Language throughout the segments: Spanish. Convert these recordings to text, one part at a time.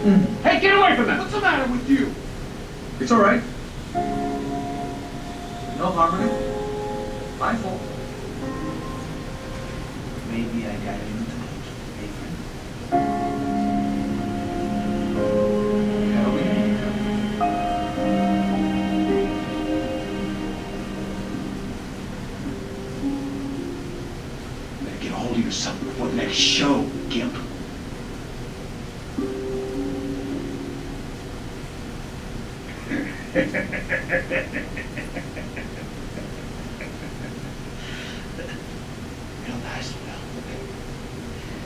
Hey, get away from them! What's the matter with you? It's all right. No harmony. My fault. Maybe I got a little too close, hey friend. How are we doing? Better get a hold of yourself before the next show, Gimp. Real nice, Will.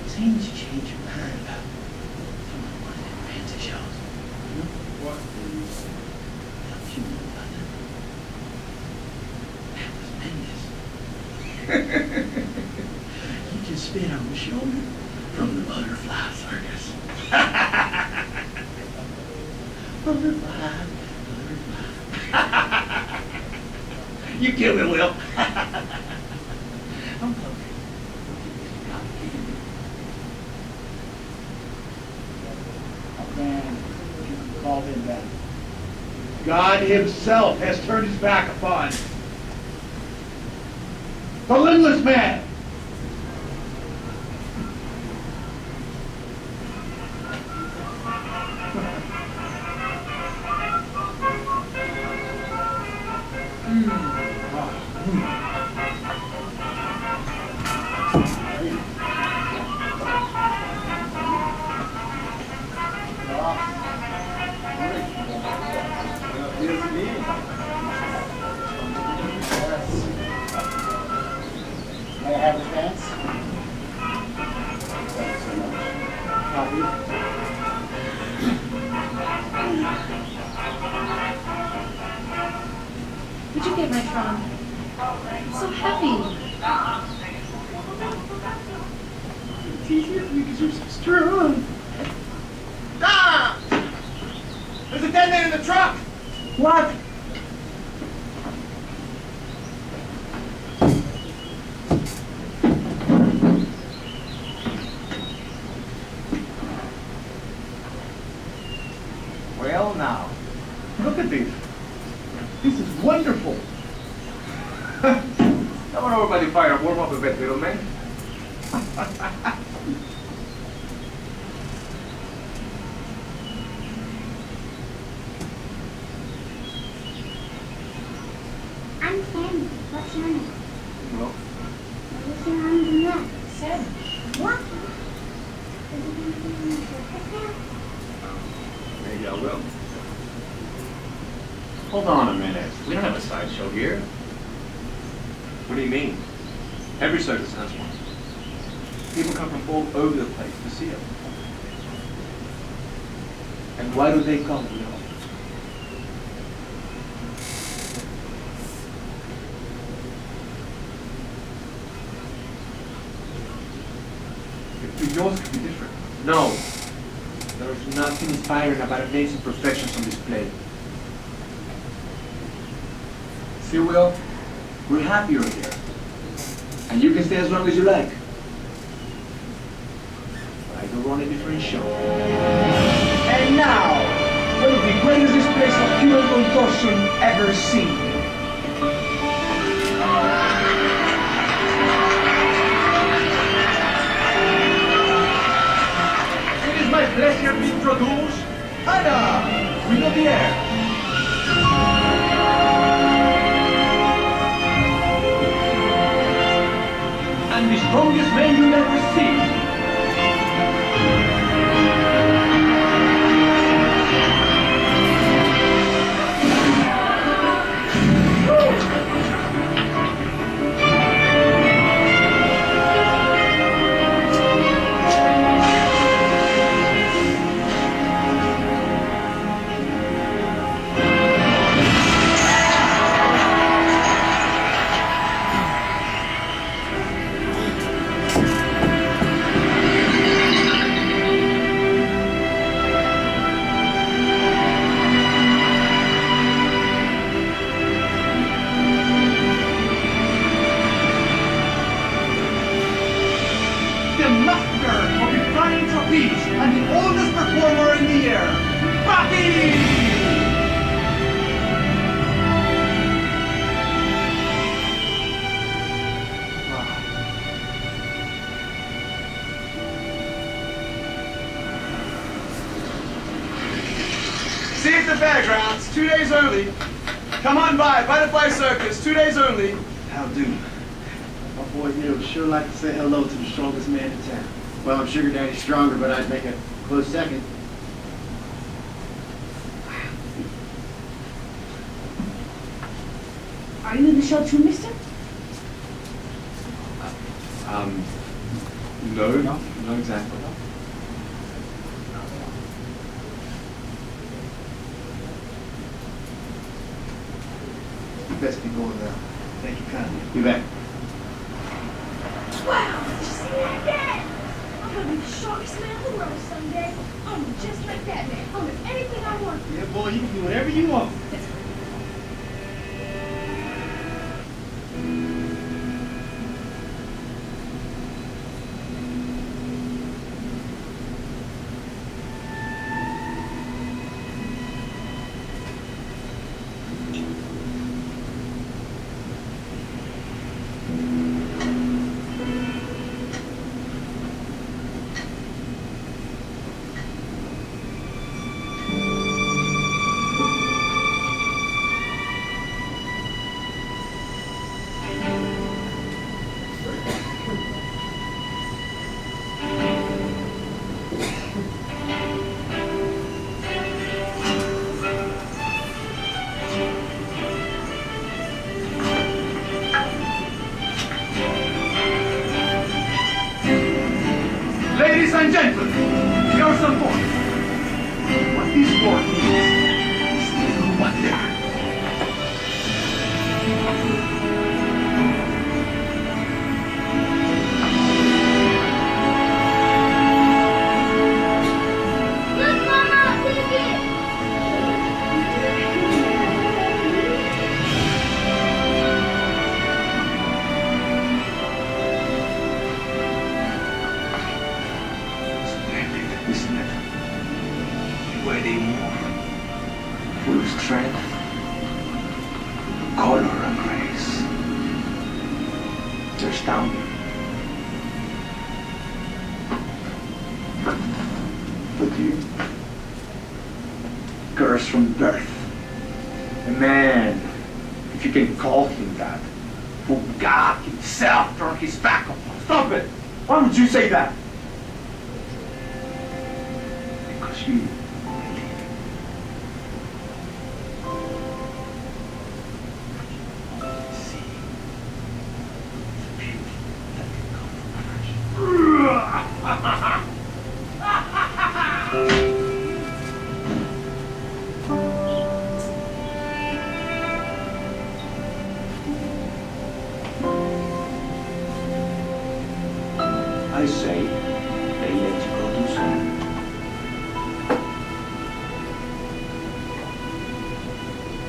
Seems you changed your mind about some of the ones in fancy shows. What? Don't you know about that? That was Mendes. He just spit on the shoulder from the butterfly circus. Butterfly, butterfly. You killed it, Will. I'm hungry. Man, you can call him that. God himself has turned his back upon the limbless man. May I have the pants? Thanks so much. Copy. Where'd you get my trunk? It's so heavy. It's easier for me because you're so strong. Ah! There's a dead man in the truck! What? Well, now, look at this. This is wonderful. Come on over by the fire and warm up a bit, little man. I'm Sandy. What's your name? Well, What's your arms and legs? Sam. What? Is it going to be in the circus now? maybe I will. Hold on a minute. We don't have a sideshow here. What do you mean? Every circus has one. People come from all over the place to see it. And why do they come, Will? Yours could be different. No. There's nothing inspiring about amazing perfections on display. See, Will? We're happy you're here. And you can stay as long as you like. But I go run a different show. And now, one of the greatest displays of human contortion ever seen. It is my pleasure to introduce Anna, Queen of the Air. And the strongest man you'll ever see. The master of the flying trapeze and the oldest performer in the here, Poppy! See you at the fairgrounds, 2 days early. Come on by, Butterfly Circus, 2 days early. How do? My boy here would sure like to say hello to the strongest man in town. Well, I'm Sugar Daddy stronger, but I'd make a close second. Are you in the show too, mister? No, not exactly. You best be going now. Thank you kindly. You bet. Wow, did you see that dad? I'm gonna be the strongest man in the world someday. I'm just like that man. I'll do anything I want. Yeah, boy, you can do whatever you want. Ladies and gentlemen, here's some point. What this war means is still wonder. Look, Mama, take it. Splendid, isn't it? Were they more full of strength, color, and grace? They're astounding. But you, cursed from birth, a man, if you can call him that, who God himself turned his back upon. Stop it! Why would you say that? Because you believe. See the beauty that can come from passion. I say, they let you go do something.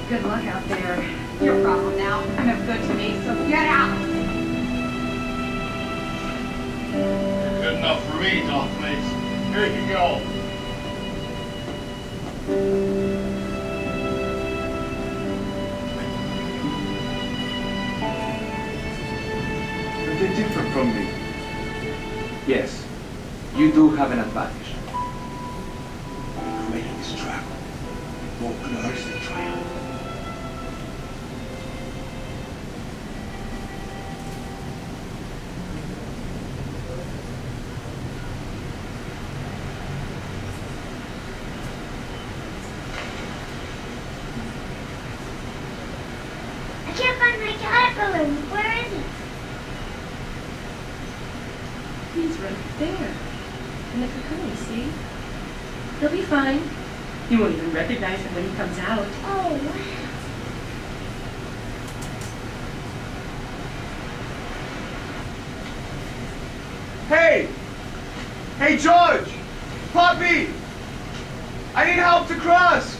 Good luck out there. Your problem now. You're no good to me, so get out. Good enough for me, Doc Mace. Here you go. But they're different from me. Yes, you do have an advantage. Greater the struggle, more glorious the triumph. I can't find my caterpillar. Where is he? He's right there. In the cocoon, see? He'll be fine. You won't even recognize him when he comes out. Oh, wow. Hey! Hey, George! Poppy! I need help to cross!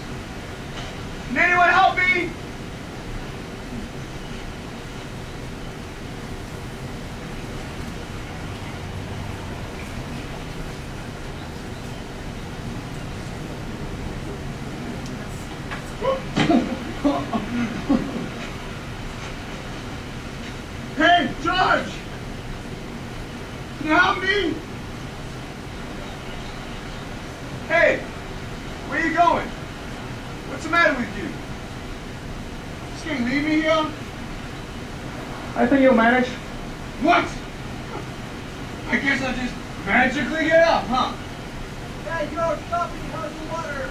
Can anyone help me? Can you help me? Hey, where you going? What's the matter with you? Just gonna leave me here? I think you'll manage. What? I guess I'll just magically get up, huh? Hey, George, stop me. How's the water?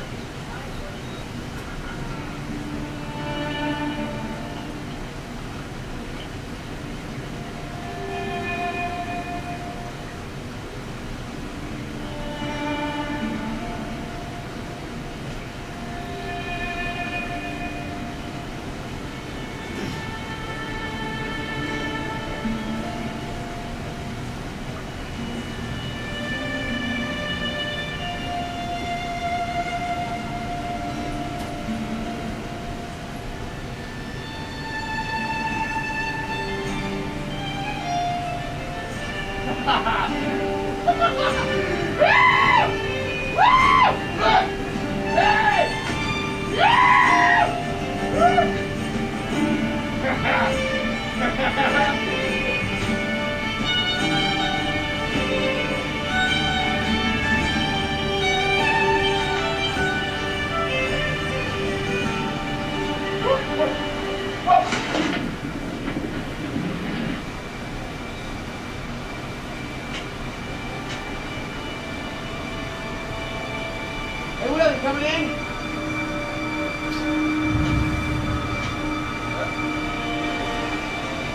Hey, Will, you coming in?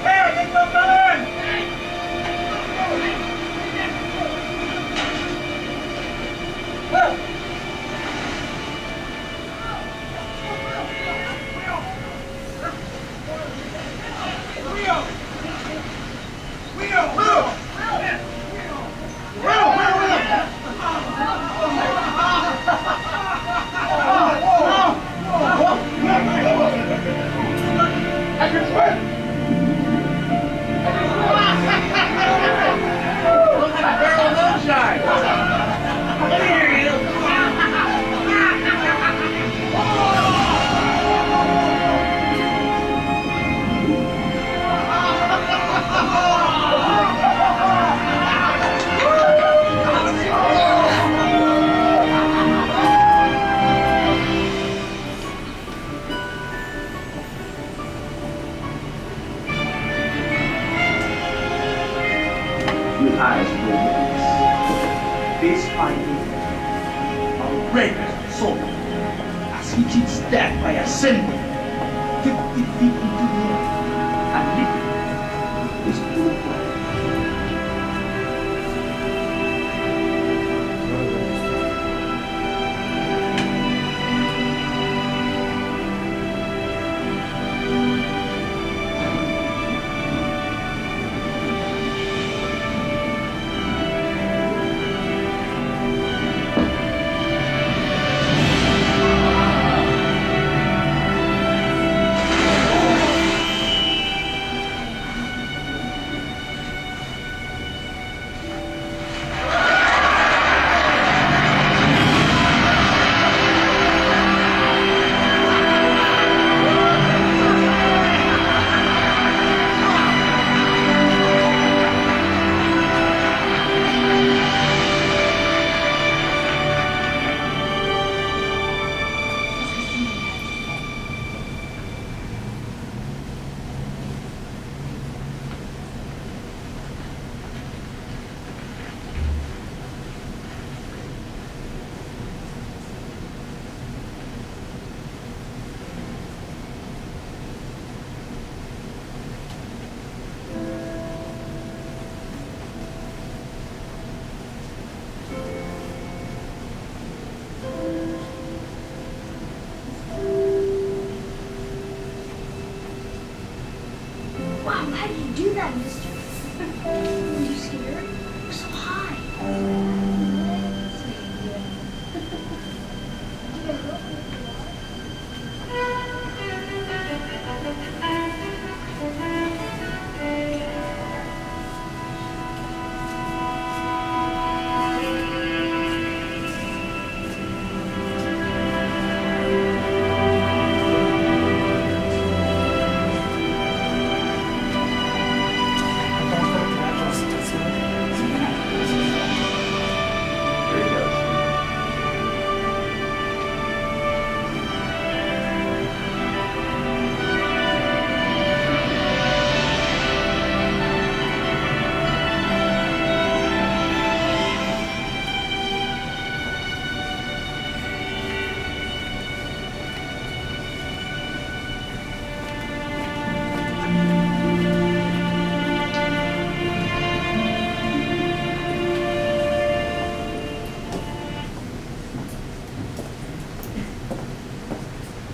Hey, get your gun! Will! With eyes red, face finding, a red as soul, as he cheats death by ascending 50 feet into the air and living his blue blood.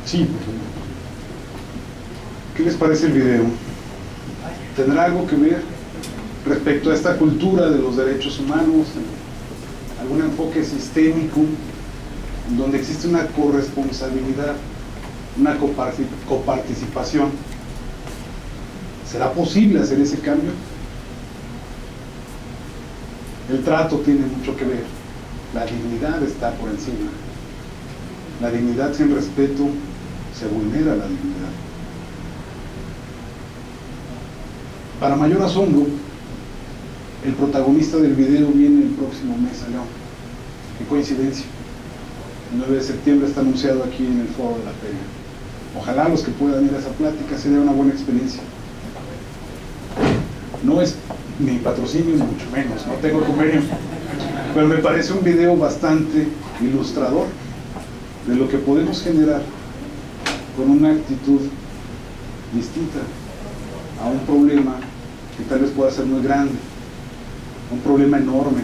Sí, por favor. ¿Qué les parece el video? ¿Tendrá algo que ver respecto a esta cultura de los derechos humanos? ¿Algún enfoque sistémico donde existe una corresponsabilidad, una coparticipación? ¿Será posible hacer ese cambio? El trato tiene mucho que ver. La dignidad está por encima. La dignidad sin respeto se vulnera la dignidad. Para mayor asombro, el protagonista del video viene el próximo mes a León. Qué coincidencia. El 9 de septiembre está anunciado aquí en el Foro de la Feria. Ojalá los que puedan ir a esa plática sea una buena experiencia. No es ni patrocinio ni mucho menos, no tengo convenio, pero me parece un video bastante ilustrador de lo que podemos generar con una actitud distinta a un problema que tal vez pueda ser muy grande, un problema enorme.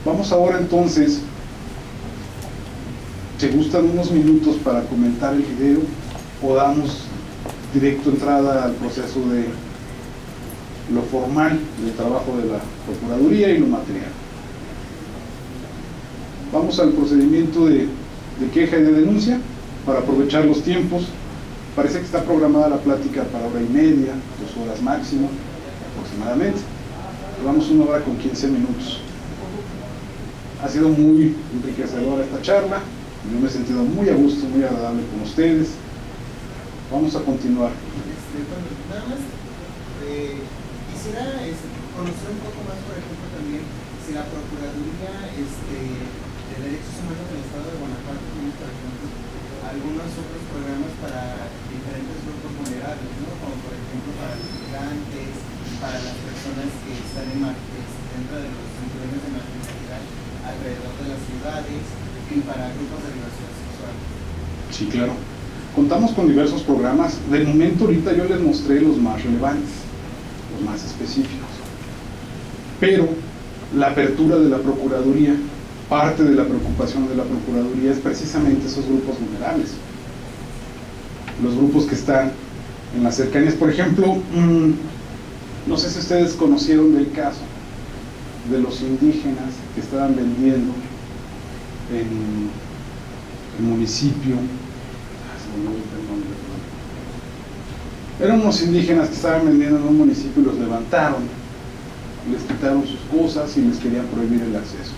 Vamos ahora entonces, ¿te gustan unos minutos para comentar el video o damos directo entrada al proceso de lo formal del trabajo de la Procuraduría y lo material? Vamos al procedimiento de queja y de denuncia para aprovechar los tiempos. Parece que está programada la plática para 1 hora y media, 2 horas máximo, aproximadamente. Llevamos 1 hora con 15 minutos. Ha sido muy enriquecedora esta charla. Yo me he sentido muy a gusto, muy agradable con ustedes. Vamos a continuar. Bueno, nada más quisiera conocer un poco más, por ejemplo, también si la Procuraduría de Derechos Humanos del Estado de Guanajuato tiene, por ejemplo, algunos otros programas para diferentes grupos vulnerables, ¿no? Como por ejemplo para los migrantes, para las personas que están dentro de los cinturones de marginalidad alrededor de las ciudades y para grupos de diversidad sexual. Sí, claro. Contamos con diversos programas. De momento ahorita yo les mostré los más relevantes, los más específicos. Pero la apertura de la Procuraduría, parte de la preocupación de la Procuraduría es precisamente esos grupos vulnerables. Los grupos que están en las cercanías. Por ejemplo, no sé si ustedes conocieron del caso de los indígenas que estaban vendiendo en el municipio. Eran unos indígenas que estaban vendiendo en un municipio y los levantaron, les quitaron sus cosas y les querían prohibir el acceso.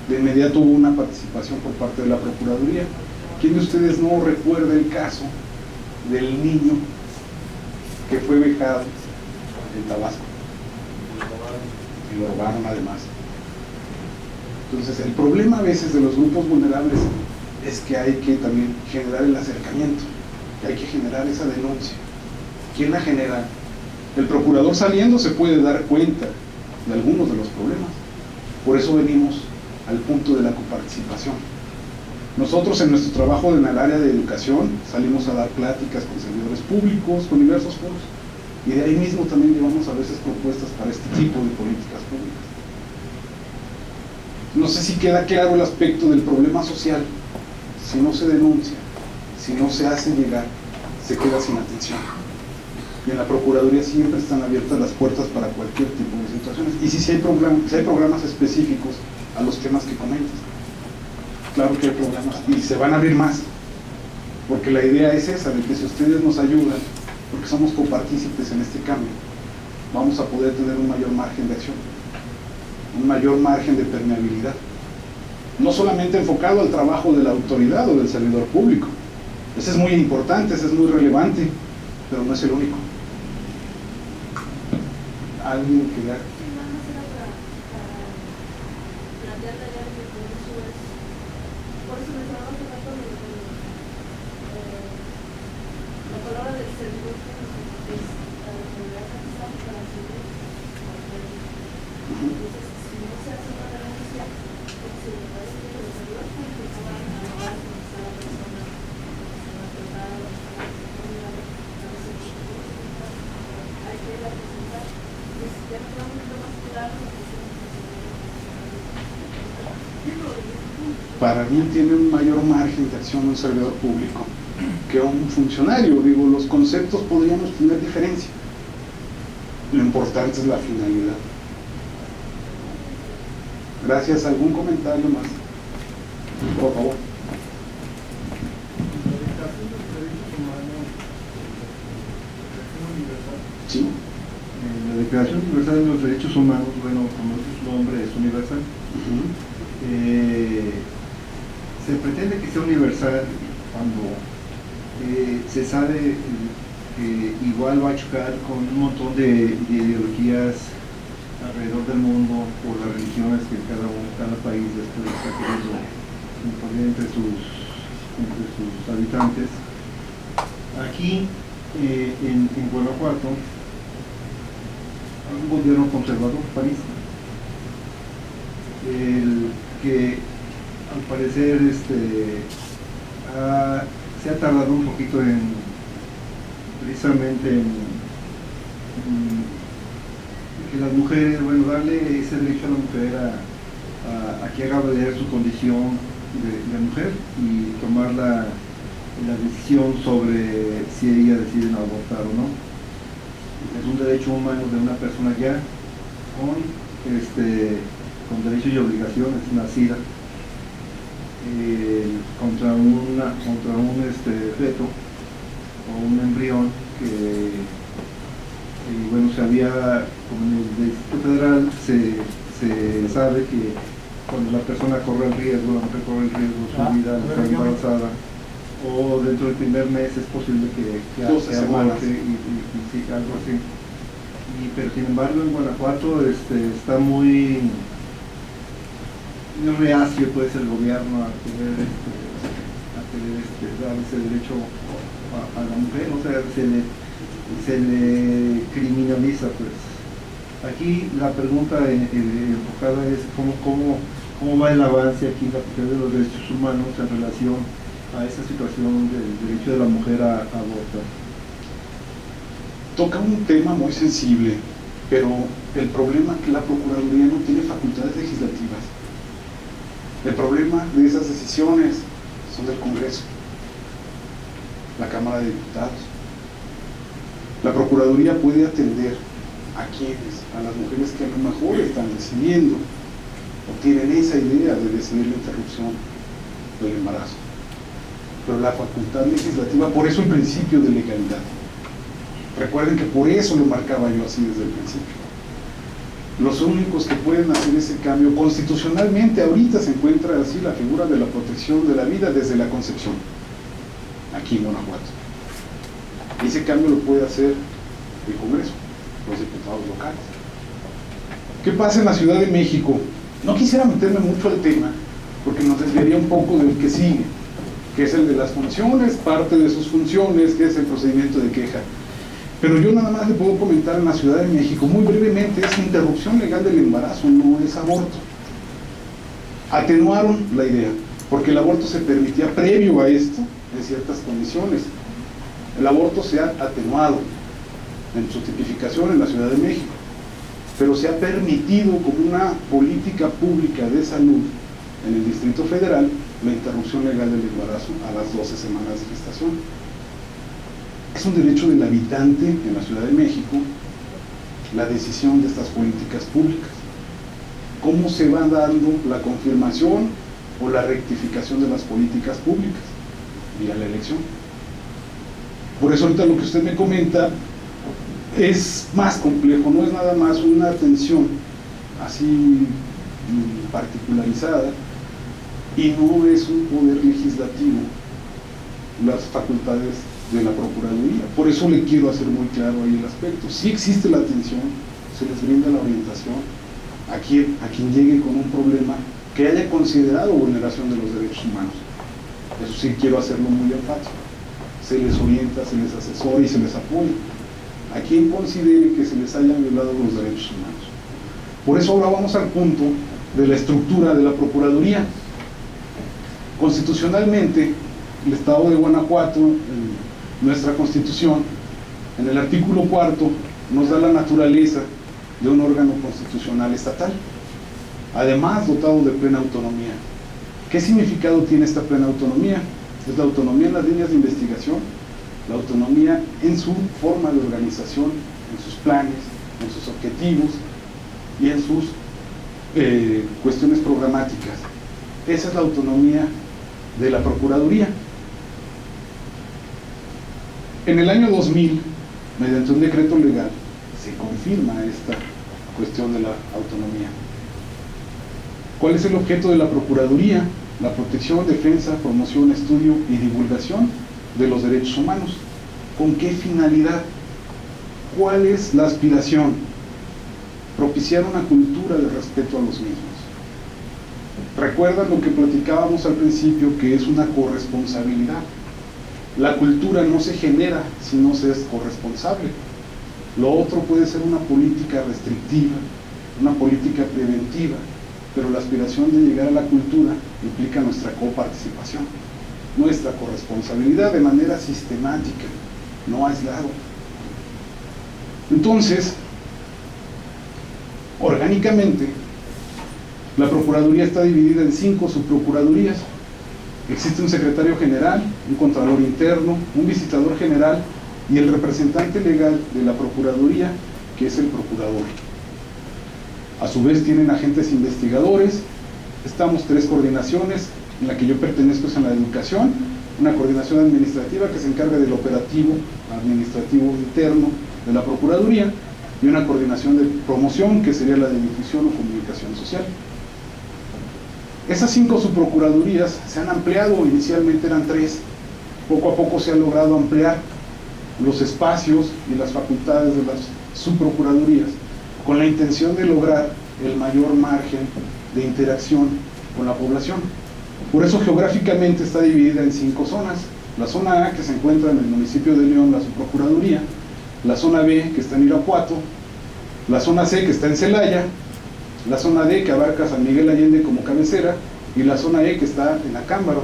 De inmediato hubo una participación por parte de la Procuraduría. ¿Quién de ustedes no recuerda el caso del niño que fue vejado en Tabasco? Y lo robaron además. Entonces el problema a veces de los grupos vulnerables es que hay que también generar el acercamiento, que hay que generar esa denuncia. ¿Quién la genera? El procurador saliendo se puede dar cuenta de algunos de los problemas. Por eso venimos al punto de la coparticipación. Nosotros en nuestro trabajo en el área de educación salimos a dar pláticas con servidores públicos, con diversos foros, y de ahí mismo también llevamos a veces propuestas para este tipo de políticas públicas. No sé si queda claro el aspecto del problema social. Si no se denuncia, si no se hace llegar, se queda sin atención. Y en la Procuraduría siempre están abiertas las puertas para cualquier tipo de situaciones. Y si hay programas específicos a los temas que comentas, claro que hay programas y se van a abrir más, porque la idea es esa, de que si ustedes nos ayudan, porque somos copartícipes en este cambio, vamos a poder tener un mayor margen de acción, un mayor margen de permeabilidad. No solamente enfocado al trabajo de la autoridad o del servidor público. Ese es muy importante, ese es muy relevante, pero no es el único. ¿Alguien que vea? Por eso me estaba tocando la palabra del servidor público, que es la autoridad capital para la seguridad. Entonces, si no se hace una denuncia, se me parece que los servidores públicos van a comenzar a la persona a tratar a la comunidad, a veces hay que ir a presentar, ya no vamos a más claro lo que se Para mí tiene un mayor margen de acción un servidor público que un funcionario. Digo, los conceptos podríamos tener diferencia. Lo importante es la finalidad. Gracias. ¿Algún comentario más? Por favor. Sí. La Declaración Universal de los Derechos Humanos, bueno, como dice su nombre, es universal. Se pretende que sea universal cuando se sabe que igual va a chocar con un montón de ideologías alrededor del mundo por las religiones que cada país está queriendo imponer entre sus habitantes. Aquí en Guanajuato hay un gobierno conservador panista, el que al parecer se ha tardado un poquito precisamente en que las mujeres, bueno, darle ese derecho a la mujer a que haga valer su condición de mujer y tomar la decisión sobre si ella decide abortar o no. Es un derecho humano de una persona ya con derechos y obligaciones nacida contra un feto o un embrión que bueno, como en el Distrito Federal se sabe que cuando la persona corre el riesgo, la mujer corre el riesgo de su vida, está embarazada, o dentro del primer mes es posible que aborte y sí, algo así. Pero sin embargo en Guanajuato está muy reacio pues el gobierno a querer dar ese derecho a la mujer, o sea, se le criminaliza pues. Aquí la pregunta enfocada es cómo va el avance aquí en la cuestión de los derechos humanos en relación a esa situación del derecho de la mujer a abortar. Toca un tema muy sensible, pero el problema es que la Procuraduría no tiene facultades legislativas. El problema de esas decisiones son del Congreso, la Cámara de Diputados. La Procuraduría puede atender a quienes, a las mujeres que a lo mejor están decidiendo o tienen esa idea de decidir la interrupción del embarazo. Pero la facultad legislativa, por eso el principio de legalidad. Recuerden que por eso lo marcaba yo así desde el principio. Los únicos que pueden hacer ese cambio constitucionalmente ahorita se encuentra así la figura de la protección de la vida desde la concepción, aquí en Guanajuato. Y ese cambio lo puede hacer el Congreso, los diputados locales. ¿Qué pasa en la Ciudad de México? No quisiera meterme mucho al tema, porque nos desviaría un poco del que sigue, que es el de las funciones, parte de sus funciones, que es el procedimiento de queja. Pero yo nada más le puedo comentar en la Ciudad de México, muy brevemente, es interrupción legal del embarazo, no es aborto. Atenuaron la idea, porque el aborto se permitía previo a esto, en ciertas condiciones. El aborto se ha atenuado en su tipificación en la Ciudad de México, pero se ha permitido como una política pública de salud en el Distrito Federal la interrupción legal del embarazo a las 12 semanas de gestación. Es un derecho del habitante en la Ciudad de México la decisión de estas políticas públicas. ¿Cómo se va dando la confirmación o la rectificación de las políticas públicas? Vía la elección. Por eso ahorita lo que usted me comenta es más complejo, no es nada más una atención así particularizada y no es un poder legislativo las facultades de la Procuraduría. Por eso le quiero hacer muy claro ahí el aspecto. Sí existe la atención, se les brinda la orientación a quien llegue con un problema que haya considerado vulneración de los derechos humanos. Eso sí quiero hacerlo muy enfático. Se les orienta, se les asesora y se les apoya a quien considere que se les hayan violado los derechos humanos. Por eso ahora vamos al punto de la estructura de la Procuraduría. Constitucionalmente, el Estado de Guanajuato, nuestra Constitución, en el artículo 4, nos da la naturaleza de un órgano constitucional estatal. además dotado de plena autonomía. ¿Qué significado tiene esta plena autonomía? Es la autonomía en las líneas de investigación, la autonomía en su forma de organización, en sus planes, en sus objetivos y en sus cuestiones programáticas. Esa es la autonomía de la Procuraduría. En el año 2000, mediante un decreto legal, se confirma esta cuestión de la autonomía. ¿Cuál es el objeto de la Procuraduría? La protección, defensa, promoción, estudio y divulgación de los derechos humanos. ¿Con qué finalidad? ¿Cuál es la aspiración? Propiciar una cultura de respeto a los mismos. ¿Recuerdan lo que platicábamos al principio, que es una corresponsabilidad? La cultura no se genera si no se es corresponsable. Lo otro puede ser una política restrictiva, una política preventiva, pero la aspiración de llegar a la cultura implica nuestra coparticipación, nuestra corresponsabilidad de manera sistemática, no aislado. Entonces, orgánicamente, la Procuraduría está dividida en 5 subprocuradurías. Existe un secretario general, un contralor interno, un visitador general y el representante legal de la Procuraduría, que es el procurador. A su vez tienen agentes investigadores. Estamos 3 coordinaciones, en la que yo pertenezco es en la educación, una coordinación administrativa que se encarga del operativo administrativo interno de la Procuraduría y una coordinación de promoción que sería la de difusión o comunicación social. Esas 5 subprocuradurías se han ampliado, inicialmente eran 3, poco a poco se ha logrado ampliar los espacios y las facultades de las subprocuradurías con la intención de lograr el mayor margen de interacción con la población. Por eso geográficamente está dividida en 5 zonas. La zona A, que se encuentra en el municipio de León, la subprocuraduría; la zona B, que está en Irapuato; la zona C, que está en Celaya; la zona D, que abarca San Miguel Allende como cabecera; y la zona E, que está en Acámbaro.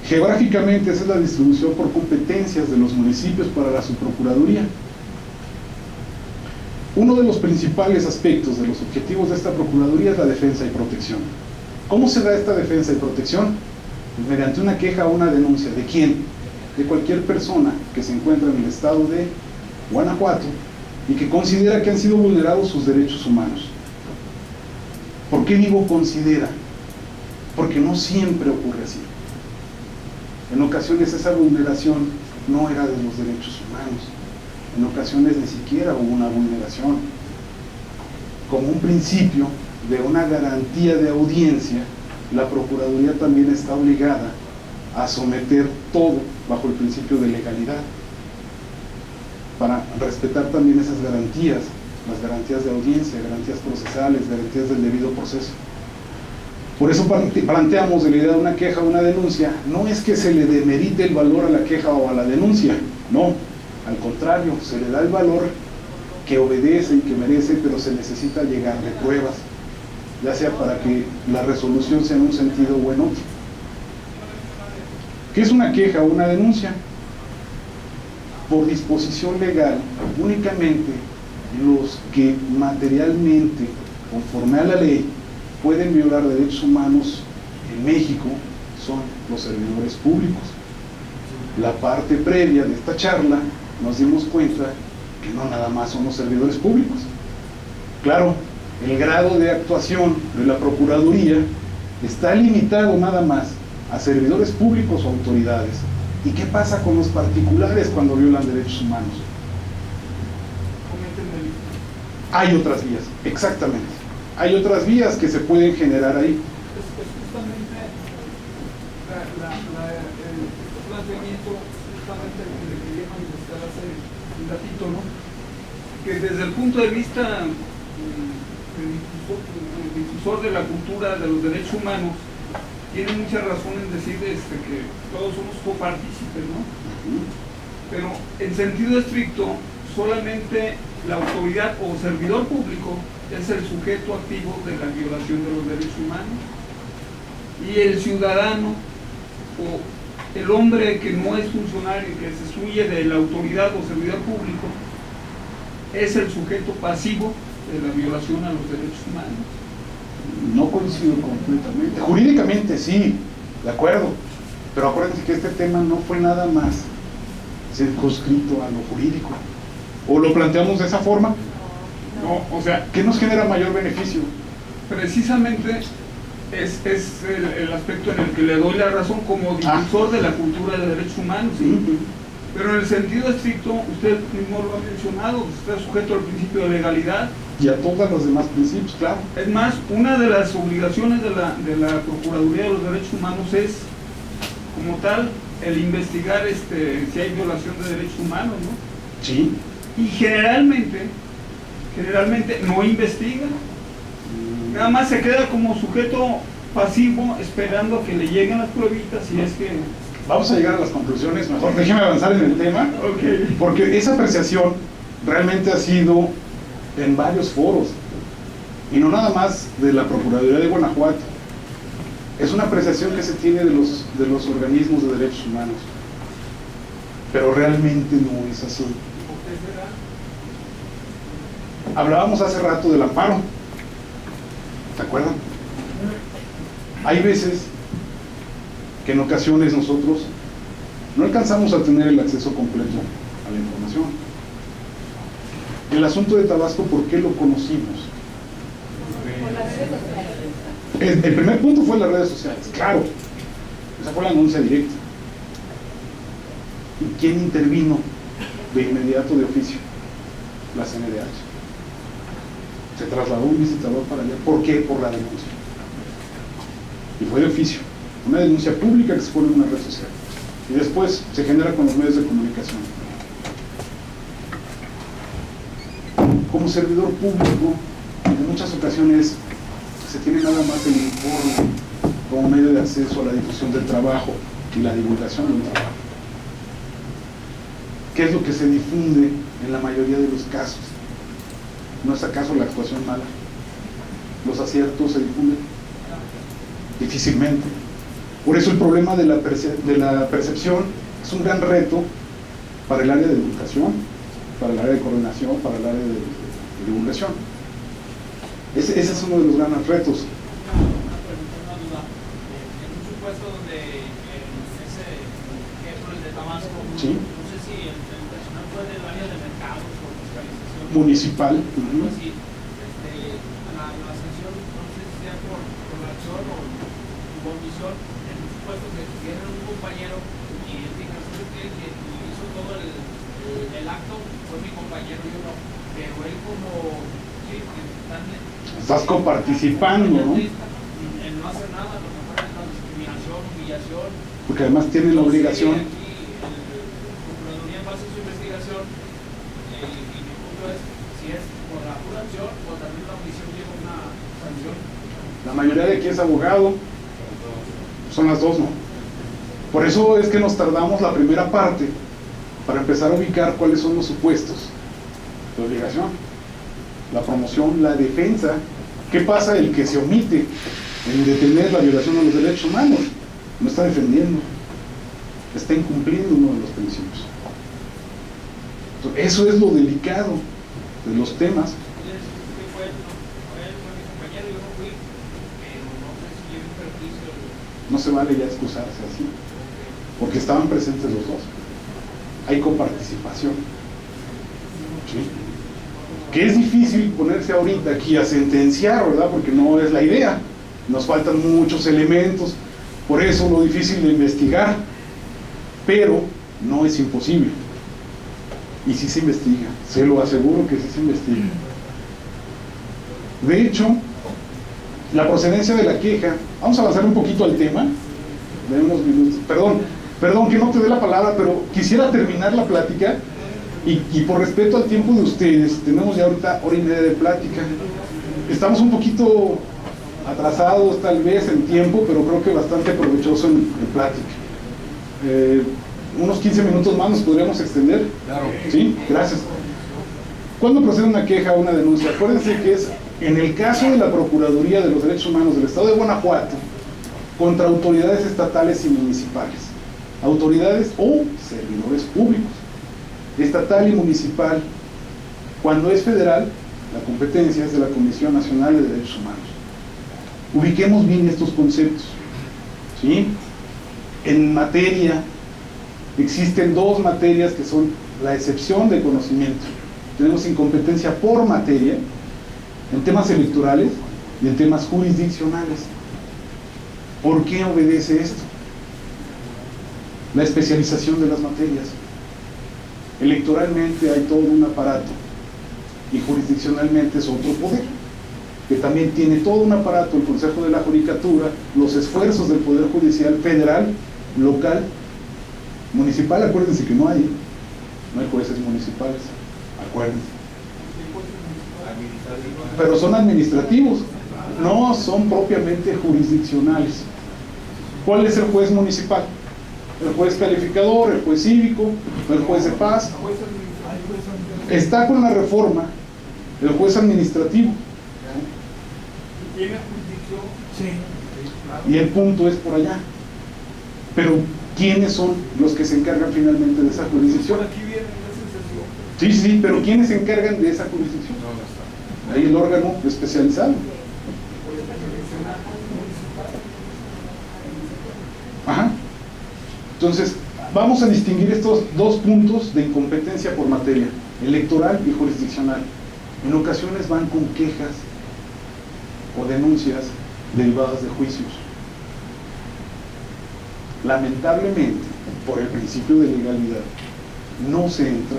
Geográficamente esa es la distribución por competencias de los municipios para la subprocuraduría. Uno de los principales aspectos de los objetivos de esta Procuraduría es la defensa y protección. ¿Cómo se da esta defensa y protección? Pues mediante una queja o una denuncia. ¿De quién? De cualquier persona que se encuentra en el estado de Guanajuato y que considera que han sido vulnerados sus derechos humanos. ¿Por qué digo considera? Porque no siempre ocurre así. En ocasiones esa vulneración no era de los derechos humanos. En ocasiones ni siquiera hubo una vulneración. Como un principio de una garantía de audiencia, la Procuraduría también está obligada a someter todo bajo el principio de legalidad, para respetar también esas garantías, las garantías de audiencia, garantías procesales, garantías del debido proceso. Por eso planteamos de la idea de una queja o una denuncia, no es que se le demerite el valor a la queja o a la denuncia, no, al contrario, se le da el valor que obedece y que merece, pero se necesita llegar de pruebas, ya sea para que la resolución sea en un sentido o en otro. ¿Qué es una queja o una denuncia? Por disposición legal, únicamente los que materialmente, conforme a la ley, pueden violar derechos humanos en México son los servidores públicos. La parte previa de esta charla nos dimos cuenta que no nada más son los servidores públicos. Claro, el grado de actuación de la Procuraduría está limitado nada más a servidores públicos o autoridades. ¿Y qué pasa con los particulares cuando violan derechos humanos? Hay otras vías, exactamente. Hay otras vías que se pueden generar ahí. Es justamente el planteamiento justamente el que quería manifestar hace un ratito, ¿no? Que desde el punto de vista el difusor de la cultura de los derechos humanos tiene mucha razón en decir que todos somos copartícipes, ¿no? Pero en sentido estricto, solamente la autoridad o servidor público es el sujeto activo de la violación de los derechos humanos, y el ciudadano o el hombre que no es funcionario, que se excluye de la autoridad o servidor público, es el sujeto pasivo de la violación a los derechos humanos. No coincido completamente. Jurídicamente sí, de acuerdo. Pero acuérdense que este tema no fue nada más circunscrito a lo jurídico. O lo planteamos de esa forma, No, o sea, ¿qué nos genera mayor beneficio? precisamente es el aspecto en el que le doy la razón como difusor de la cultura de derechos humanos, ¿sí? Pero en el sentido estricto, usted mismo lo ha mencionado, está sujeto al principio de legalidad. Y a todos los demás principios, claro. Es más, una de las obligaciones de la Procuraduría de los Derechos Humanos es, como tal, el investigar si hay violación de derechos humanos, ¿no? Sí. Y generalmente no investiga, nada más se queda como sujeto pasivo esperando a que le lleguen las pruebitas y es que... Vamos a llegar a las conclusiones, mejor déjeme avanzar en el tema, Ok. porque esa apreciación realmente ha sido en varios foros, y no nada más de la Procuraduría de Guanajuato. Es una apreciación que se tiene de los organismos de derechos humanos, pero realmente no es así. Hablábamos hace rato del amparo, ¿se acuerdan? Hay veces que en ocasiones nosotros no alcanzamos a tener el acceso completo a la información. El asunto de Tabasco, ¿por qué lo conocimos? El primer punto fue las redes sociales, claro. Esa fue la anuncia directa. ¿Y quién intervino de inmediato de oficio? La CNDH. Se trasladó un visitador para allá. ¿Por qué? Por la denuncia. Y fue de oficio. Una denuncia pública que se pone en una red social. Y después se genera con los medios de comunicación. Como servidor público, en muchas ocasiones se tiene nada más el informe como medio de acceso a la difusión del trabajo y la divulgación del trabajo. ¿Qué es lo que se difunde en la mayoría de los casos? ¿No es acaso la actuación mala? ¿Los aciertos se difunden? Difícilmente. Por eso el problema de la percepción es un gran reto para el área de educación, para el área de coordinación, para el área de divulgación. Ese es uno de los grandes retos. Una duda. En un supuesto donde ese ejemplo, el de Tabasco, ¿Sí? no sé si el personal fue del área de mercados o fiscalización Municipal. algo así, la sanción no sé si sea por acción o por omisión, en un supuesto que tienen un compañero y él diga, ¿sabes qué? Que hizo todo el acto fue mi compañero, yo no, pero él como sí, Estás coparticipando, ¿no? En no hacer nada, a lo mejor es la discriminación, humillación. Porque además tiene la obligación. Aquí el Procuraduría en base a su investigación, y mi punto es si es por la pura acción o también la omisión lleva una sanción. La mayoría de aquí es abogado, son las dos, ¿no? Por eso es que nos tardamos la primera parte para empezar a ubicar cuáles son los supuestos de obligación, la promoción, la defensa. ¿Qué pasa el que se omite en detener la violación de los derechos humanos? No está defendiendo, está incumpliendo uno de los principios. Entonces, eso es lo delicado de los temas. No se vale ya excusarse así, porque estaban presentes los dos. Hay coparticipación. ¿Sí? Que es difícil ponerse ahorita aquí a sentenciar, ¿verdad? Porque no es la idea. Nos faltan muchos elementos, por eso lo difícil de investigar, pero no es imposible. Y sí se investiga, se lo aseguro que sí se investiga. De hecho, la procedencia de la queja, vamos a avanzar un poquito al tema, de unos minutos. Perdón que no te dé la palabra, pero quisiera terminar la plática y por respeto al tiempo de ustedes, tenemos ya ahorita hora y media de plática. Estamos un poquito atrasados tal vez en tiempo, pero creo que bastante provechoso en plática. Unos 15 minutos más nos podríamos extender. Claro. ¿Sí? Gracias. ¿Cuándo procede una queja o una denuncia? Acuérdense que es en el caso de la Procuraduría de los Derechos Humanos del Estado de Guanajuato contra autoridades estatales y municipales, autoridades o servidores públicos, estatal y municipal. Cuando es federal, la competencia es de la Comisión Nacional de Derechos Humanos. Ubiquemos bien estos conceptos, ¿sí? En materia existen dos materias que son la excepción de conocimiento. Tenemos incompetencia por materia en temas electorales y en temas jurisdiccionales. ¿Por qué obedece esto? La especialización de las materias. Electoralmente hay todo un aparato y jurisdiccionalmente es otro poder, que también tiene todo un aparato, el Consejo de la Judicatura, los esfuerzos del Poder Judicial federal, local, municipal. Acuérdense que no hay jueces municipales, acuérdense. Pero son administrativos, no son propiamente jurisdiccionales. ¿Cuál es el juez municipal? El juez calificador, el juez cívico, el juez de paz. Está con la reforma el juez administrativo. ¿Tiene jurisdicción? Sí. Y el punto es por allá. Pero, ¿quiénes son los que se encargan finalmente de esa jurisdicción? Por aquí viene la sensación. Sí, pero ¿quiénes se encargan de esa jurisdicción? Ahí el órgano especializado. Ajá. Entonces, vamos a distinguir estos dos puntos de incompetencia por materia, electoral y jurisdiccional. En ocasiones van con quejas o denuncias derivadas de juicios. Lamentablemente, por el principio de legalidad, no se entra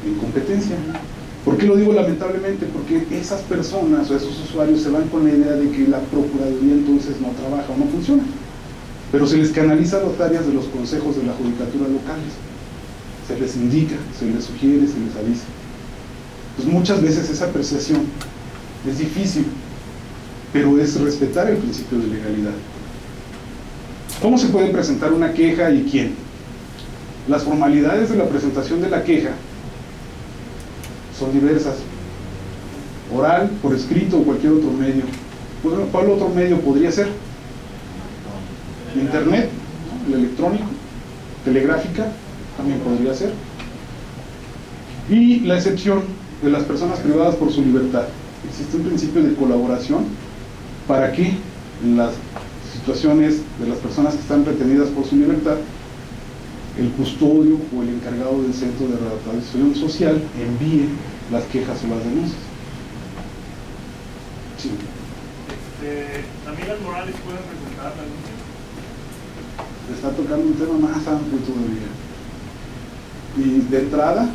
en competencia. ¿Por qué lo digo lamentablemente? Porque esas personas o esos usuarios se van con la idea de que la Procuraduría entonces no trabaja o no funciona. Pero se les canaliza las tareas de los consejos de la judicatura locales. Se les indica, se les sugiere, se les avisa. Pues muchas veces esa apreciación es difícil, pero es respetar el principio de legalidad. ¿Cómo se puede presentar una queja y quién? Las formalidades de la presentación de la queja son diversas. Oral, por escrito o cualquier otro medio. ¿Cuál otro medio podría ser? Internet, ¿no? El electrónico, telegráfica, también podría ser. Y la excepción de las personas privadas por su libertad. Existe un principio de colaboración para que en las situaciones de las personas que están retenidas por su libertad, el custodio o el encargado del centro de readaptación social envíe las quejas o las denuncias. Sí. ¿También las morales pueden presentar la denuncia? Se está tocando un tema más amplio todavía. Y de entrada,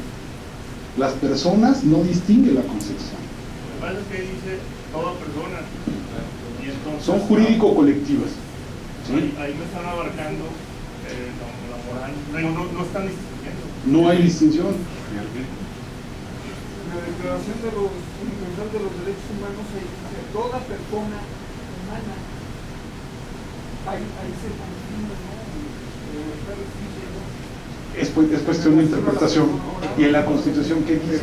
las personas no distinguen la concepción. Lo que pasa es que dice toda persona. Y entonces, son jurídico-colectivas. ¿Sí? Ahí me están abarcando la moral. No están distinguiendo. No hay distinción. La Declaración Universal de los Derechos Humanos dice toda persona humana. Ahí se confirma, ¿no? Es cuestión de interpretación. ¿Y en la Constitución qué dice?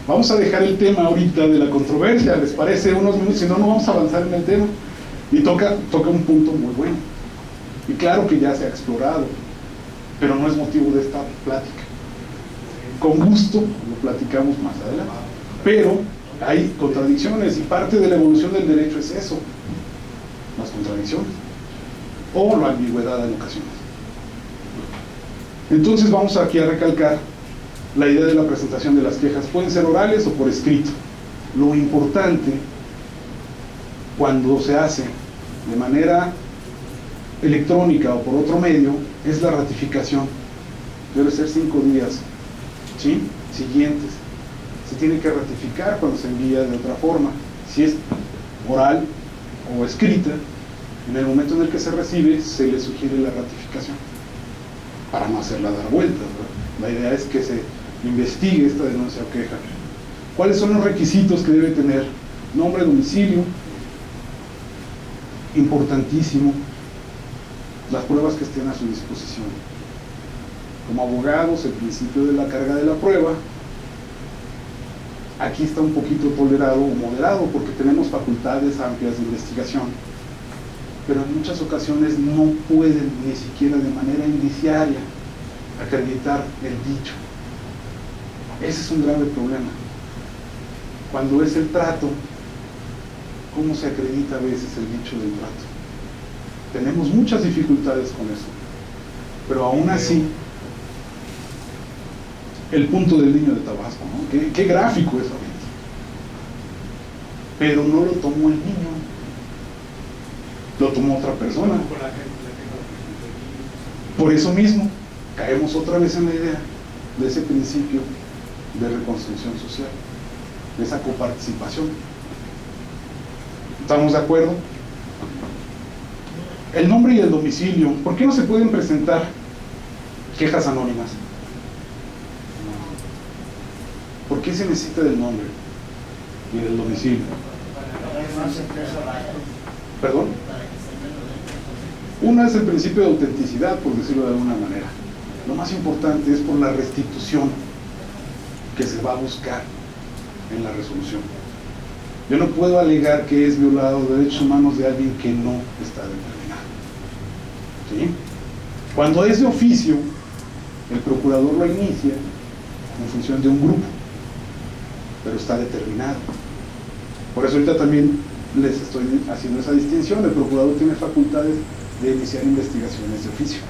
Vamos a dejar el tema ahorita de la controversia, ¿les parece? Unos minutos, si no, no vamos a avanzar en el tema. Y toca un punto muy bueno. Y claro que ya se ha explorado, pero no es motivo de esta plática. Con gusto lo platicamos más adelante. Pero hay contradicciones y parte de la evolución del derecho es eso, las contradicciones o la ambigüedad en ocasiones. Entonces vamos aquí a recalcar la idea de la presentación de las quejas. Pueden ser orales o por escrito. Lo importante cuando se hace de manera electrónica o por otro medio es la ratificación. Debe ser 5 días, ¿sí? Siguientes. Se tiene que ratificar cuando se envía de otra forma. Si es oral o escrita, en el momento en el que se recibe se le sugiere la ratificación para no hacerla dar vueltas, ¿verdad? La idea es que se investigue esta denuncia o queja. ¿Cuáles son los requisitos que debe tener? Nombre, domicilio, importantísimo, las pruebas que estén a su disposición. Como abogados, el principio de la carga de la prueba, aquí está un poquito tolerado o moderado porque tenemos facultades amplias de investigación, pero en muchas ocasiones no pueden ni siquiera de manera indiciaria acreditar el dicho. Ese es un grave problema. Cuando es el trato cómo se acredita a veces el dicho del trato. Tenemos muchas dificultades con eso, pero aún así, el punto del niño de Tabasco, ¿no? Qué gráfico eso, pero no lo tomó el niño, lo tomó otra persona. Por eso mismo, caemos otra vez en la idea de ese principio de reconstrucción social, de esa coparticipación. ¿Estamos de acuerdo? El nombre y el domicilio. ¿Por qué no se pueden presentar quejas anónimas? ¿Por qué se necesita del nombre y del domicilio? ¿Perdón? Una es el principio de autenticidad, por decirlo de alguna manera. Lo más importante es por la restitución que se va a buscar en la resolución. Yo no puedo alegar que es violado derechos humanos de alguien que no está determinado. ¿Sí? Cuando es de oficio, el procurador lo inicia en función de un grupo, pero está determinado. Por eso ahorita también les estoy haciendo esa distinción. El procurador tiene facultades de iniciar investigaciones de oficio,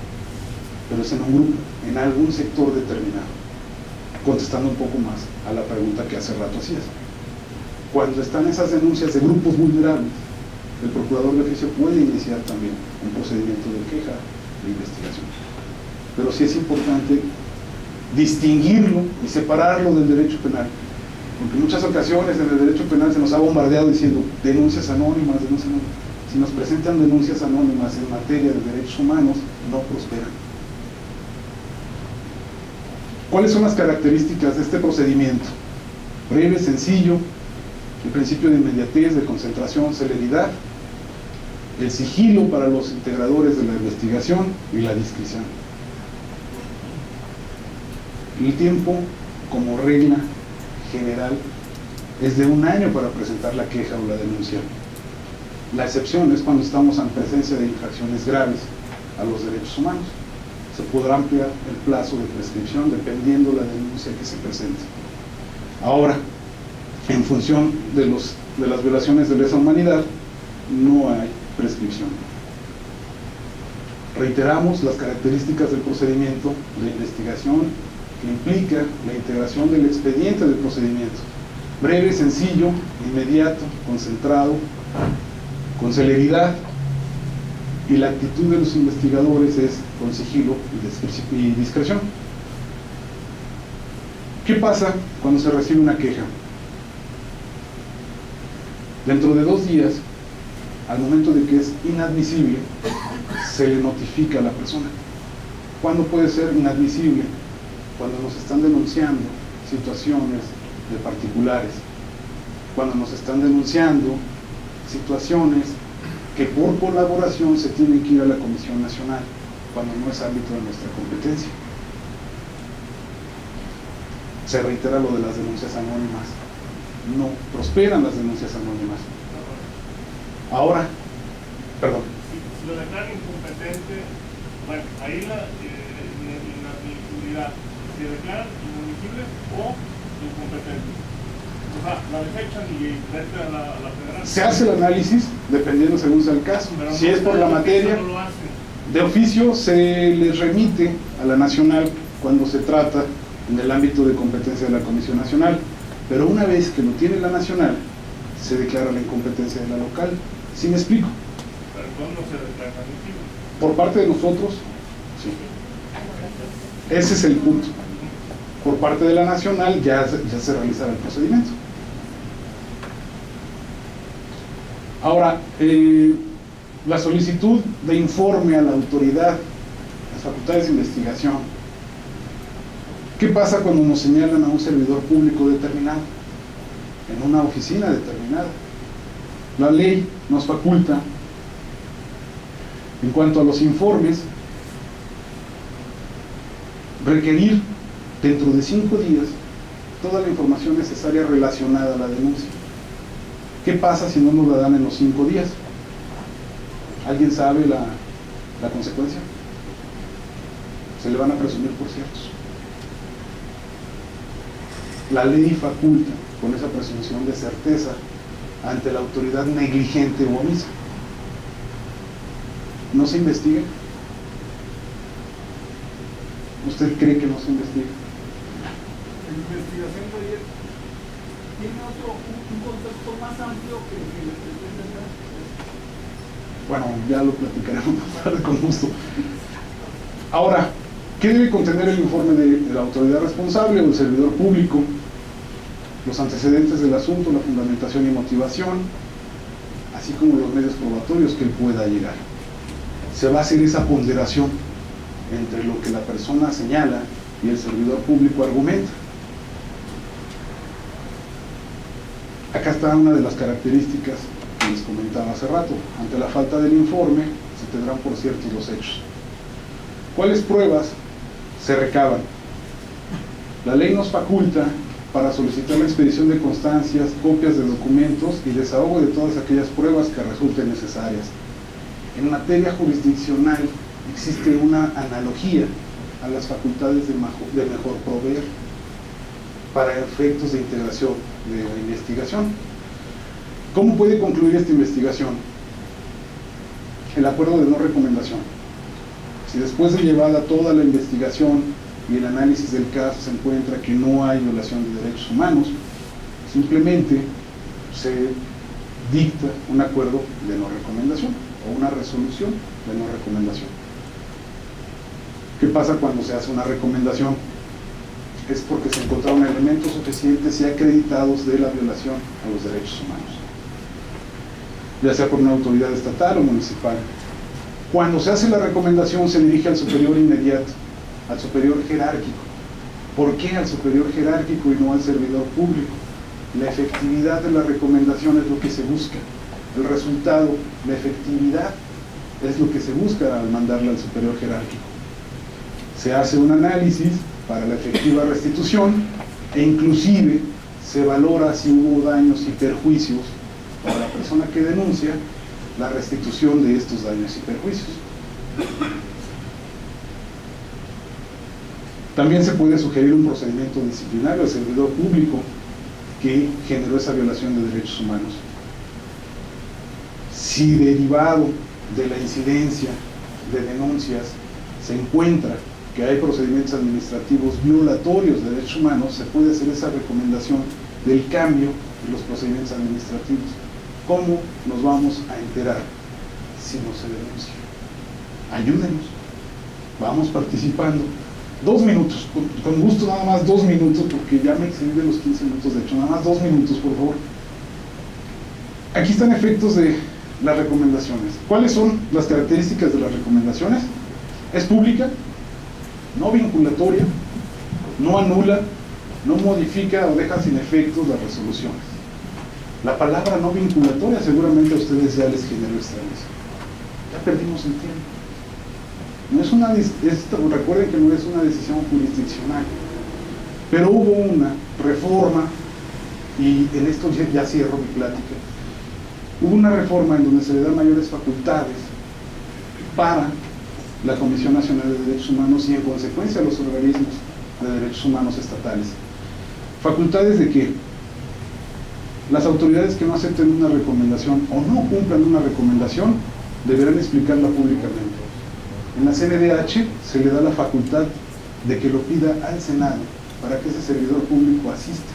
pero es en un grupo, en algún sector determinado, contestando un poco más a la pregunta que hace rato hacías. Cuando están esas denuncias de grupos vulnerables, el procurador de oficio puede iniciar también un procedimiento de queja de investigación, pero sí es importante distinguirlo y separarlo del derecho penal, porque en muchas ocasiones en el derecho penal se nos ha bombardeado diciendo denuncias anónimas, denuncias anónimas. Si nos presentan denuncias anónimas en materia de derechos humanos, no prosperan. ¿Cuáles son las características de este procedimiento? Breve, sencillo, el principio de inmediatez, de concentración, celeridad, el sigilo para los integradores de la investigación y la discreción. El tiempo, como regla general, es de 1 año para presentar la queja o la denuncia. La excepción es cuando estamos en presencia de infracciones graves a los derechos humanos. Se podrá ampliar el plazo de prescripción dependiendo la denuncia que se presente. Ahora, en función de las violaciones de lesa humanidad, no hay prescripción. Reiteramos las características del procedimiento de investigación que implica la integración del expediente del procedimiento. Breve, sencillo, inmediato, concentrado, con celeridad, y la actitud de los investigadores es con sigilo y discreción. ¿Qué pasa cuando se recibe una queja? Dentro de 2 días, al momento de que es inadmisible, se le notifica a la persona. ¿Cuándo puede ser inadmisible? Cuando nos están denunciando situaciones de particulares, cuando nos están denunciando situaciones que por colaboración se tienen que ir a la Comisión Nacional, cuando no es ámbito de nuestra competencia. Se reitera lo de las denuncias anónimas. No prosperan las denuncias anónimas. Ahora, perdón. Si lo declaran incompetente, bueno, ahí la inadmisibilidad, se declaran inadmisibles o incompetentes. O sea, la desechan y directa a la federal. Se hace el análisis dependiendo según sea el caso. Pero si no, es por la materia, no lo hacen. De oficio se les remite a la nacional cuando se trata en el ámbito de competencia de la Comisión Nacional, pero una vez que lo tiene la nacional, se declara la incompetencia de la local. ¿Sí me explico? Pero ¿cuándo se declara admisible? Por parte de nosotros, sí. Ese es el punto. Por parte de la nacional ya se realizará el procedimiento. Ahora, la solicitud de informe a la autoridad, las facultades de investigación. ¿Qué pasa cuando nos señalan a un servidor público determinado, en una oficina determinada? La ley nos faculta, en cuanto a los informes, requerir dentro de 5 días toda la información necesaria relacionada a la denuncia. ¿Qué pasa si no nos la dan en los 5 días? ¿Alguien sabe la consecuencia? Se le van a presumir por ciertos. La ley faculta, con esa presunción de certeza, ante la autoridad negligente o omisa? ¿No se investiga? ¿Usted cree que no se investiga? La investigación de ayer tiene un concepto más amplio que el que le pretende dar. Bueno, ya lo platicaremos más tarde con gusto. Ahora, ¿qué debe contener el informe de la autoridad responsable o el servidor público? Los antecedentes del asunto, la fundamentación y motivación, así como los medios probatorios que él pueda llegar. Se va a hacer esa ponderación entre lo que la persona señala y el servidor público argumenta. Acá está una de las características que les comentaba hace rato. Ante la falta del informe, se tendrán por ciertos los hechos. ¿Cuáles pruebas se recaban? La ley nos faculta para solicitar la expedición de constancias, copias de documentos y desahogo de todas aquellas pruebas que resulten necesarias. En materia jurisdiccional existe una analogía a las facultades de mejor proveer para efectos de integración de la investigación. ¿Cómo puede concluir esta investigación? El acuerdo de no recomendación. Si después de llevada toda la investigación y el análisis del caso se encuentra que no hay violación de derechos humanos, simplemente se dicta un acuerdo de no recomendación o una resolución de no recomendación. ¿Qué pasa cuando se hace una recomendación? Es porque se encontraron elementos suficientes y acreditados de la violación a los derechos humanos, ya sea por una autoridad estatal o municipal. Cuando se hace la recomendación se dirige al superior inmediato, al superior jerárquico. ¿Por qué al superior jerárquico y no al servidor público? La efectividad de la recomendación es lo que se busca. El resultado, la efectividad, es lo que se busca al mandarla al superior jerárquico. Se hace un análisis para la efectiva restitución e inclusive se valora si hubo daños y perjuicios para la persona que denuncia, la restitución de estos daños y perjuicios. También se puede sugerir un procedimiento disciplinario al servidor público que generó esa violación de derechos humanos. Si derivado de la incidencia de denuncias se encuentra que hay procedimientos administrativos violatorios de derechos humanos, se puede hacer esa recomendación del cambio de los procedimientos administrativos. ¿Cómo nos vamos a enterar si no se denuncia? Ayúdenos, vamos participando. 2 minutos, con gusto nada más 2 minutos, porque ya me excedí de los 15 minutos, de hecho, nada más 2 minutos, por favor. Aquí están efectos de las recomendaciones. ¿Cuáles son las características de las recomendaciones? Es pública, no vinculatoria, no anula, no modifica o deja sin efectos las resoluciones. La palabra no vinculatoria seguramente a ustedes ya les generó extrañeza. Ya perdimos el tiempo. No es recuerden que no es una decisión jurisdiccional, pero hubo una reforma, y en esto ya cierro mi plática. Hubo una reforma en donde se le dan mayores facultades para la Comisión Nacional de Derechos Humanos y en consecuencia a los organismos de derechos humanos estatales. ¿Facultades de qué? Las autoridades que no acepten una recomendación o no cumplan una recomendación deberán explicarla públicamente. En la CNDH se le da la facultad de que lo pida al Senado para que ese servidor público asista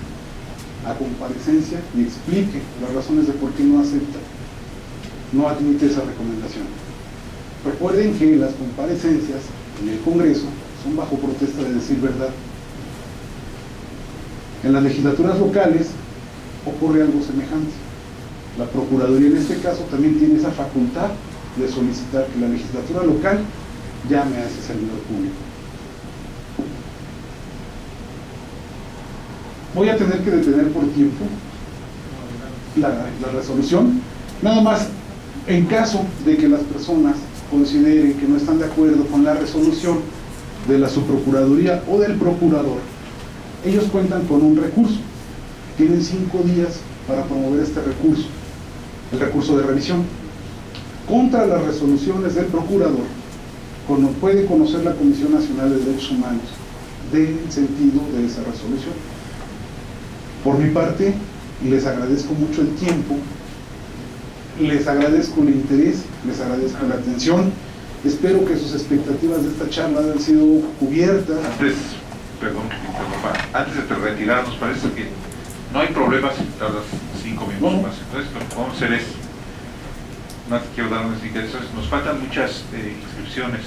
a comparecencia y explique las razones de por qué no acepta, no admite esa recomendación. Recuerden que las comparecencias en el Congreso son bajo protesta de decir verdad. En las legislaturas locales ocurre algo semejante. La Procuraduría en este caso también tiene esa facultad de solicitar que la legislatura local llame a ese servidor público. Voy a tener que detener por tiempo la resolución, nada más en caso de que las personas consideren que no están de acuerdo con la resolución de la subprocuraduría o del procurador. Ellos cuentan con un recurso, tienen 5 días para promover este recurso, el recurso de revisión contra las resoluciones del procurador. Puede conocer la Comisión Nacional de Derechos Humanos del sentido de esa resolución. Por mi parte, Les agradezco mucho el tiempo, les agradezco el interés, les agradezco la atención. Espero que sus expectativas de esta charla hayan sido cubiertas. Perdón que te interrumpa, antes de retirarnos, parece que no hay problema si tardas 5 minutos más. Entonces, lo que vamos a hacer es, no te quiero dar unas indicaciones, nos faltan muchas inscripciones,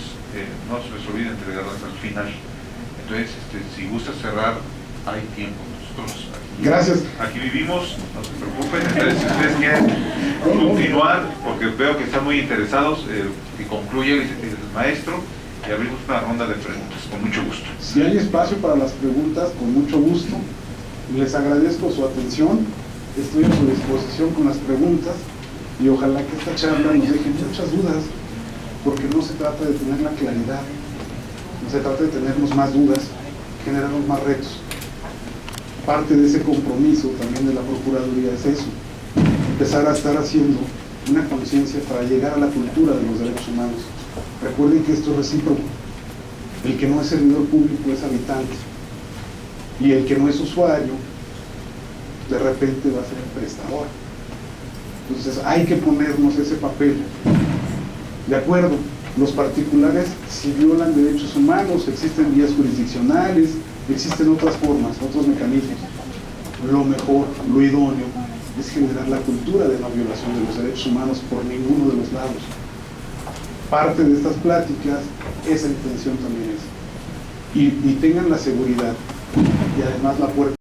no se les olvide entregarlas al final. Entonces, si gustas cerrar, hay tiempo. Nosotros aquí vivimos, no se preocupen. Entonces, si ustedes quieren continuar, porque veo que están muy interesados, que concluya el maestro, y abrimos una ronda de preguntas, con mucho gusto. Si hay espacio para las preguntas, con mucho gusto. Les agradezco su atención, estoy a su disposición con las preguntas, y ojalá que esta charla nos deje muchas dudas, porque no se trata de tener la claridad, no se trata de tenernos más dudas, generarnos más retos. Parte de ese compromiso también de la Procuraduría es eso, empezar a estar haciendo una conciencia para llegar a la cultura de los derechos humanos. Recuerden que esto es recíproco. El que no es servidor público es habitante, y el que no es usuario de repente va a ser prestador. Entonces hay que ponernos ese papel. De acuerdo, los particulares, si violan derechos humanos, existen vías jurisdiccionales, existen otras formas, otros mecanismos. Lo mejor, lo idóneo, es generar la cultura de no violación de los derechos humanos por ninguno de los lados. Parte de estas pláticas, esa intención también es. Y tengan la seguridad, y además la puerta